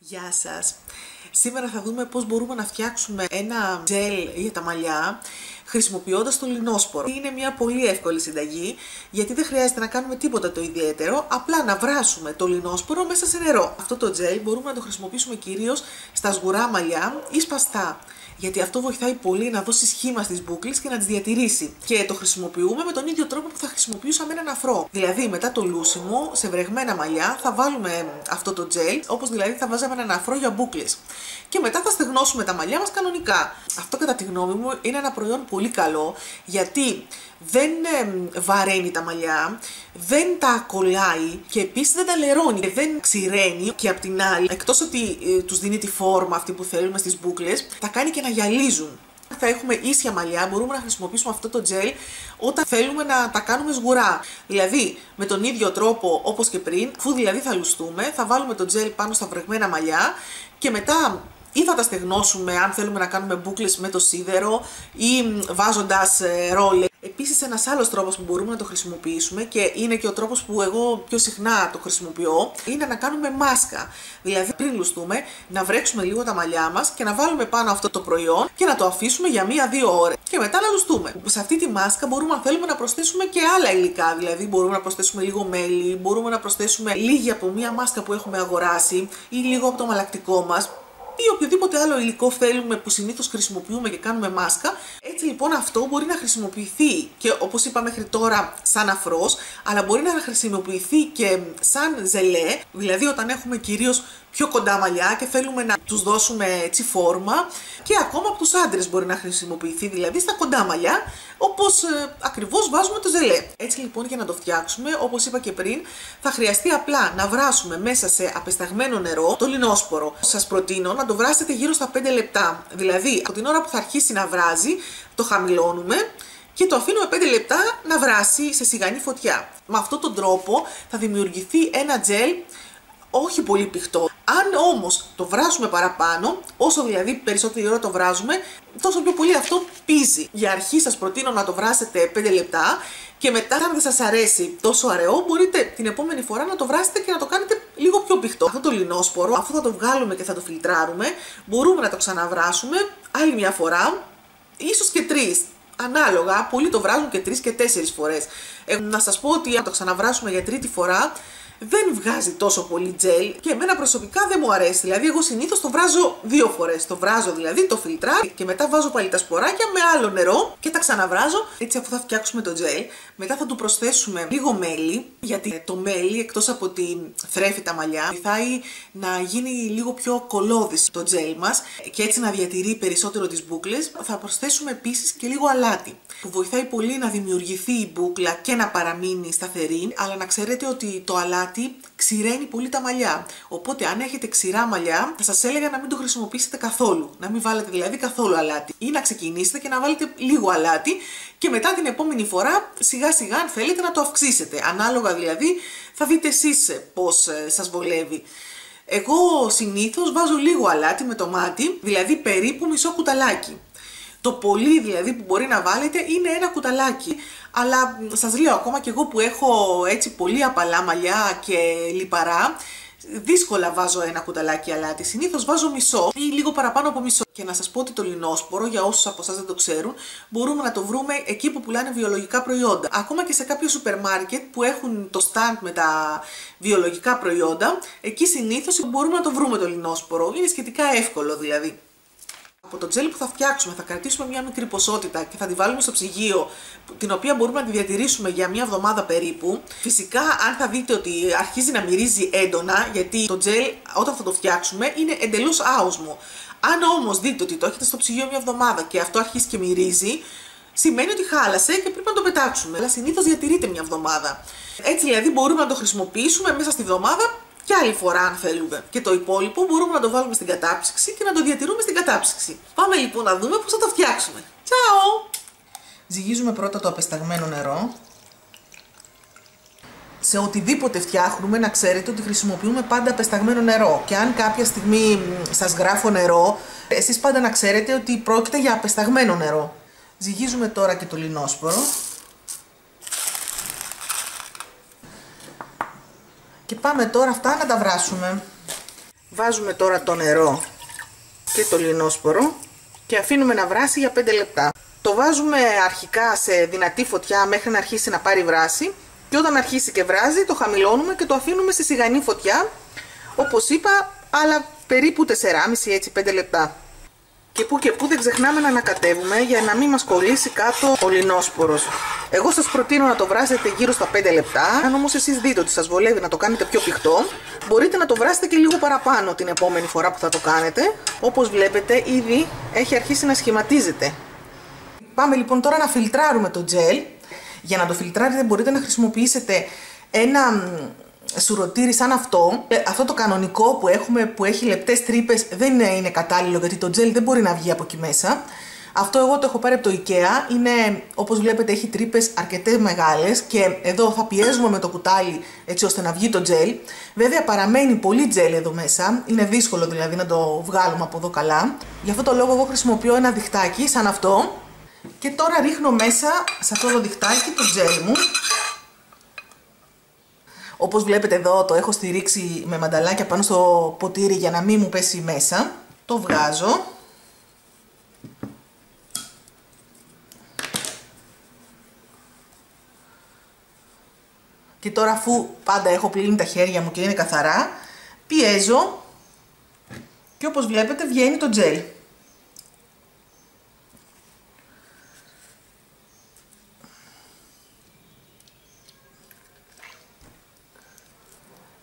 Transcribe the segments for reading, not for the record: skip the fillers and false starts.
Γεια σας! Σήμερα θα δούμε πώς μπορούμε να φτιάξουμε ένα τζέλ για τα μαλλιά χρησιμοποιώντας το λινόσπορο. Είναι μια πολύ εύκολη συνταγή γιατί δεν χρειάζεται να κάνουμε τίποτα το ιδιαίτερο, απλά να βράσουμε το λινόσπορο μέσα σε νερό. Αυτό το τζέλ μπορούμε να το χρησιμοποιήσουμε κυρίως στα σγουρά μαλλιά ή σπαστά, γιατί αυτό βοηθάει πολύ να δώσει σχήμα στις μπούκλες και να τις διατηρήσει. Και το χρησιμοποιούμε με τον ίδιο τρόπο που θα χρησιμοποιούσαμε έναν αφρό. Δηλαδή, μετά το λούσιμο, σε βρεγμένα μαλλιά, θα βάλουμε αυτό το τζέλ, όπως δηλαδή θα βάζαμε έναν αφρό για μπούκλες. Και μετά θα στεγνώσουμε τα μαλλιά μας κανονικά. Αυτό, κατά τη γνώμη μου, είναι ένα προϊόν πολύ καλό, γιατί δεν βαραίνει τα μαλλιά, δεν τα κολλάει και επίσης δεν τα λερώνει, δεν ξηραίνει, και απ' την άλλη, εκτός ότι τους δίνει τη φόρμα αυτή που θέλουμε στις μπούκλες, τα κάνει και να γυαλίζουν. Αν θα έχουμε ίσια μαλλιά, μπορούμε να χρησιμοποιήσουμε αυτό το τζέλ όταν θέλουμε να τα κάνουμε σγουρά. Δηλαδή, με τον ίδιο τρόπο όπως και πριν, αφού δηλαδή θα λουστούμε, θα βάλουμε το τζέλ πάνω στα βρεγμένα μαλλιά και μετά ή θα τα στεγνώσουμε αν θέλουμε να κάνουμε μπούκλες με το σίδερο ή βάζοντας ρόλες. Επίσης, ένας άλλος τρόπος που μπορούμε να το χρησιμοποιήσουμε, και είναι και ο τρόπος που εγώ πιο συχνά το χρησιμοποιώ, είναι να κάνουμε μάσκα. Δηλαδή, πριν λουστούμε, να βρέξουμε λίγο τα μαλλιά μας και να βάλουμε πάνω αυτό το προϊόν και να το αφήσουμε για 1-2 ώρες. Και μετά να λουστούμε. Σε αυτή τη μάσκα μπορούμε, αν θέλουμε, να προσθέσουμε και άλλα υλικά. Δηλαδή, μπορούμε να προσθέσουμε λίγο μέλι, μπορούμε να προσθέσουμε λίγη από μία μάσκα που έχουμε αγοράσει ή λίγο από το μαλακτικό μας, ή οποιοδήποτε άλλο υλικό θέλουμε που συνήθως χρησιμοποιούμε και κάνουμε μάσκα. Έτσι λοιπόν αυτό μπορεί να χρησιμοποιηθεί και, όπως είπα μέχρι τώρα, σαν αφρός, αλλά μπορεί να χρησιμοποιηθεί και σαν ζελέ, δηλαδή όταν έχουμε κυρίως πιο κοντά μαλλιά και θέλουμε να τους δώσουμε έτσι φόρμα, και ακόμα από τους άντρες μπορεί να χρησιμοποιηθεί, δηλαδή στα κοντά μαλλιά, όπως ακριβώς βάζουμε το ζελέ. Έτσι λοιπόν, για να το φτιάξουμε, όπως είπα και πριν, θα χρειαστεί απλά να βράσουμε μέσα σε απεσταγμένο νερό το λινόσπορο. Σας προτείνω να το βράσετε γύρω στα 5 λεπτά, δηλαδή από την ώρα που θα αρχίσει να βράζει, το χαμηλώνουμε και το αφήνουμε 5 λεπτά να βράσει σε σιγανή φωτιά. Με αυτόν τον τρόπο θα δημιουργηθεί ένα τζέλ όχι πολύ πηχτό. Αν όμως το βράσουμε παραπάνω, όσο δηλαδή περισσότερη ώρα το βράζουμε, τόσο πιο πολύ αυτό πίζει. Για αρχή σας προτείνω να το βράσετε 5 λεπτά και μετά, αν δεν σας αρέσει τόσο αραιό, μπορείτε την επόμενη φορά να το βράσετε και να το κάνετε λίγο πιο πηχτό. Αυτό το λινόσπορο, αφού θα το βγάλουμε και θα το φιλτράρουμε, μπορούμε να το ξαναβράσουμε άλλη μια φορά, ίσως και 3. Ανάλογα, πολλοί το βράζουν και 3 και 4 φορές. Να σας πω ότι αν το ξαναβράσουμε για τρίτη φορά, δεν βγάζει τόσο πολύ τζέλ και εμένα προσωπικά δεν μου αρέσει. Δηλαδή, εγώ συνήθως το βράζω 2 φορές. Το βράζω δηλαδή, το φιλτράρω και μετά βάζω πάλι τα σποράκια με άλλο νερό και τα ξαναβράζω. Έτσι, αφού θα φτιάξουμε το τζέλ, μετά θα του προσθέσουμε λίγο μέλι, γιατί το μέλι, εκτός από ότι θρέφει τα μαλλιά, βοηθάει να γίνει λίγο πιο κολλώδης το τζέλ μας και έτσι να διατηρεί περισσότερο τις μπούκλες. Θα προσθέσουμε επίσης και λίγο αλάτι, που βοηθάει πολύ να δημιουργηθεί η μπούκλα και να παραμείνει σταθερή, αλλά να ξέρετε ότι το αλάτι ξηραίνει πολύ τα μαλλιά. Οπότε, αν έχετε ξηρά μαλλιά, θα σας έλεγα να μην το χρησιμοποιήσετε καθόλου. Να μην βάλετε δηλαδή καθόλου αλάτι. Ή να ξεκινήσετε και να βάλετε λίγο αλάτι και μετά την επόμενη φορά σιγά σιγά, αν θέλετε, να το αυξήσετε. Ανάλογα δηλαδή, θα δείτε εσείς πώς σας βολεύει. Εγώ συνήθως βάζω λίγο αλάτι με το μάτι, δηλαδή περίπου μισό κουταλάκι. Το πολύ δηλαδή που μπορεί να βάλετε είναι 1 κουταλάκι. Αλλά σας λέω, ακόμα και εγώ που έχω έτσι πολύ απαλά μαλλιά και λιπαρά, δύσκολα βάζω 1 κουταλάκι αλάτι. Συνήθως βάζω μισό ή λίγο παραπάνω από μισό. Και να σας πω ότι το λινόσπορο, για όσους από εσάς δεν το ξέρουν, μπορούμε να το βρούμε εκεί που πουλάνε βιολογικά προϊόντα. Ακόμα και σε κάποιο σούπερ μάρκετ που έχουν το stand με τα βιολογικά προϊόντα, εκεί συνήθως μπορούμε να το βρούμε το λινόσπορο. Είναι σχετικά εύκολο δηλαδή. Από το τζέλ που θα φτιάξουμε θα κρατήσουμε μια μικρή ποσότητα και θα τη βάλουμε στο ψυγείο, την οποία μπορούμε να τη διατηρήσουμε για 1 εβδομάδα περίπου. Φυσικά, αν θα δείτε ότι αρχίζει να μυρίζει έντονα, γιατί το τζέλ όταν θα το φτιάξουμε είναι εντελώς άοσμο. Αν όμως δείτε ότι το έχετε στο ψυγείο 1 εβδομάδα και αυτό αρχίζει και μυρίζει, σημαίνει ότι χάλασε και πρέπει να το πετάξουμε. Αλλά συνήθως διατηρείται 1 εβδομάδα. Έτσι δηλαδή μπορούμε να το χρησιμοποιήσουμε μέσα στη εβδομάδα και άλλη φορά αν θέλουμε. Και το υπόλοιπο μπορούμε να το βάλουμε στην κατάψυξη και να το διατηρούμε στην κατάψυξη. Πάμε λοιπόν να δούμε πώς θα το φτιάξουμε. Τσάου! Ζυγίζουμε πρώτα το απεσταγμένο νερό. Σε οτιδήποτε φτιάχνουμε, να ξέρετε ότι χρησιμοποιούμε πάντα απεσταγμένο νερό. Και αν κάποια στιγμή σας γράφω νερό, εσείς πάντα να ξέρετε ότι πρόκειται για απεσταγμένο νερό. Ζυγίζουμε τώρα και το λινόσπορο. Και πάμε τώρα αυτά να τα βράσουμε. Βάζουμε τώρα το νερό και το λινόσπορο και αφήνουμε να βράσει για 5 λεπτά. Το βάζουμε αρχικά σε δυνατή φωτιά μέχρι να αρχίσει να πάρει βράση και όταν αρχίσει και βράζει το χαμηλώνουμε και το αφήνουμε σε σιγανή φωτιά, όπως είπα, αλλά περίπου 4,5 έτσι 5 λεπτά. Και που δεν ξεχνάμε να ανακατεύουμε για να μην μας κολλήσει κάτω ο λινόσπορος. Εγώ σας προτείνω να το βράσετε γύρω στα 5 λεπτά. Αν όμως εσείς δείτε ότι σας βολεύει να το κάνετε πιο πηχτό, μπορείτε να το βράσετε και λίγο παραπάνω την επόμενη φορά που θα το κάνετε. Όπως βλέπετε ήδη έχει αρχίσει να σχηματίζεται. Πάμε λοιπόν τώρα να φιλτράρουμε το τζέλ. Για να το φιλτράρετε μπορείτε να χρησιμοποιήσετε ένα σουρωτήρι σαν αυτό. Αυτό το κανονικό που έχουμε που έχει λεπτές τρύπες δεν είναι κατάλληλο γιατί το τζέλ δεν μπορεί να βγει από εκεί μέσα. Αυτό εγώ το έχω πάρει από το IKEA, είναι, όπως βλέπετε έχει τρύπες αρκετές μεγάλες και εδώ θα πιέζουμε με το κουτάλι έτσι ώστε να βγει το τζέλ. Βέβαια παραμένει πολύ τζέλ εδώ μέσα, είναι δύσκολο δηλαδή να το βγάλουμε από εδώ καλά. Γι' αυτό το λόγο εγώ χρησιμοποιώ ένα διχτάκι σαν αυτό και τώρα ρίχνω μέσα σε αυτό το διχτάκι το τζέλ μου. Όπως βλέπετε εδώ το έχω στηρίξει με μανταλάκια πάνω στο ποτήρι για να μην μου πέσει μέσα. Το βγάζω. Και τώρα αφού πάντα έχω πλύνει τα χέρια μου και είναι καθαρά, πιέζω και όπως βλέπετε βγαίνει το τζέλ.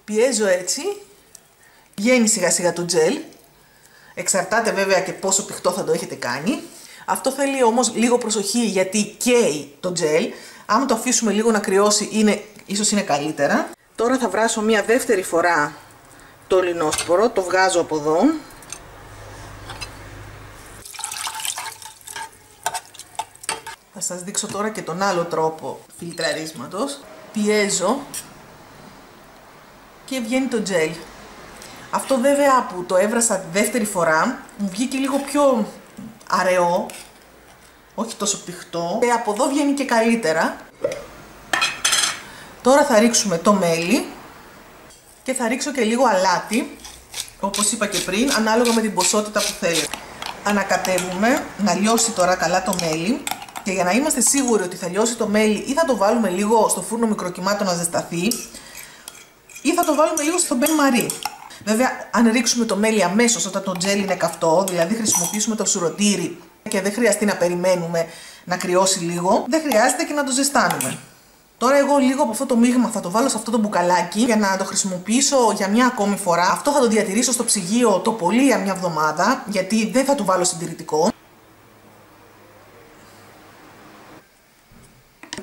Πιέζω έτσι, βγαίνει σιγά σιγά το τζέλ, εξαρτάται βέβαια και πόσο πηχτό θα το έχετε κάνει. Αυτό θέλει όμως λίγο προσοχή γιατί καίει το τζέλ, άμα το αφήσουμε λίγο να κρυώσει ίσως είναι καλύτερα. Τώρα θα βράσω μία δεύτερη φορά το λινόσπορο, το βγάζω από εδώ. Θα σας δείξω τώρα και τον άλλο τρόπο φιλτραρίσματος. Πιέζω και βγαίνει το τζέλ. Αυτό βέβαια που το έβρασα τη δεύτερη φορά μου βγήκε λίγο πιο αραιό, όχι τόσο πηχτό και από εδώ βγαίνει και καλύτερα. Τώρα θα ρίξουμε το μέλι και θα ρίξω και λίγο αλάτι, όπως είπα και πριν, ανάλογα με την ποσότητα που θέλετε. Ανακατεύουμε να λιώσει τώρα καλά το μέλι και για να είμαστε σίγουροι ότι θα λιώσει το μέλι ή θα το βάλουμε λίγο στο φούρνο μικροκυμάτο να ζεσταθεί ή θα το βάλουμε λίγο στο μπεν μαρί. Βέβαια, αν ρίξουμε το μέλι αμέσως όταν το τζέλ είναι καυτό, δηλαδή χρησιμοποιήσουμε το σουρωτήρι και δεν χρειαστεί να περιμένουμε να κρυώσει λίγο, δεν χρειάζεται και να το ζεστάνουμε. Τώρα εγώ λίγο από αυτό το μείγμα θα το βάλω σε αυτό το μπουκαλάκι για να το χρησιμοποιήσω για μια ακόμη φορά. Αυτό θα το διατηρήσω στο ψυγείο το πολύ για μια εβδομάδα, γιατί δεν θα του βάλω συντηρητικό.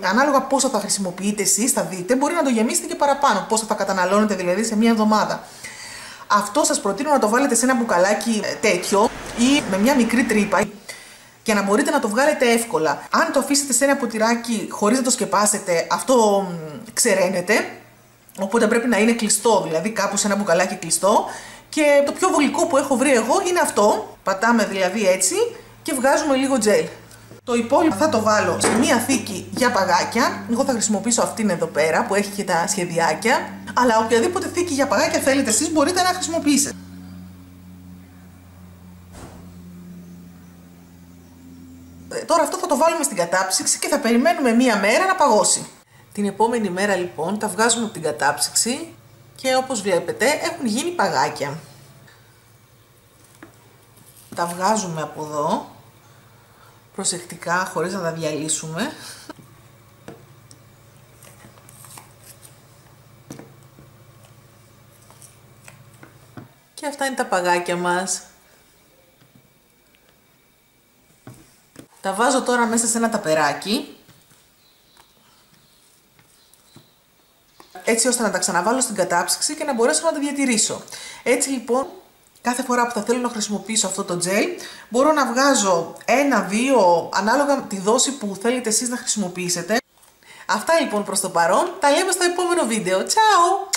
Ανάλογα πόσο θα χρησιμοποιείτε εσείς, θα δείτε, μπορεί να το γεμίσετε και παραπάνω, πόσο θα καταναλώνετε δηλαδή σε μια εβδομάδα. Αυτό σας προτείνω να το βάλετε σε ένα μπουκαλάκι τέτοιο ή με μια μικρή τρύπα και να μπορείτε να το βγάλετε εύκολα. Αν το αφήσετε σε ένα ποτηράκι χωρίς να το σκεπάσετε, αυτό ξεραίνεται, οπότε πρέπει να είναι κλειστό, δηλαδή κάπου σε ένα μπουκαλάκι κλειστό. Και το πιο βολικό που έχω βρει εγώ είναι αυτό. Πατάμε δηλαδή έτσι και βγάζουμε λίγο τζέλ. Το υπόλοιπο θα το βάλω σε μία θήκη για παγάκια. Εγώ θα χρησιμοποιήσω αυτήν εδώ πέρα που έχει και τα σχεδιάκια. Αλλά οποιαδήποτε θήκη για παγάκια θέλετε εσείς μπορείτε να χρησιμοποιήσετε. Τώρα αυτό θα το βάλουμε στην κατάψυξη και θα περιμένουμε μία μέρα να παγώσει. Την επόμενη μέρα λοιπόν τα βγάζουμε από την κατάψυξη και όπως βλέπετε έχουν γίνει παγάκια. Τα βγάζουμε από εδώ προσεκτικά χωρίς να τα διαλύσουμε. Και αυτά είναι τα παγάκια μας. Τα βάζω τώρα μέσα σε ένα ταπεράκι, έτσι ώστε να τα ξαναβάλω στην κατάψυξη και να μπορέσω να τα διατηρήσω. Έτσι λοιπόν, κάθε φορά που θα θέλω να χρησιμοποιήσω αυτό το τζέλ, μπορώ να βγάζω 1-2, ανάλογα τη δόση που θέλετε εσείς να χρησιμοποιήσετε. Αυτά λοιπόν προς το παρόν, τα λέμε στο επόμενο βίντεο. Τσάου!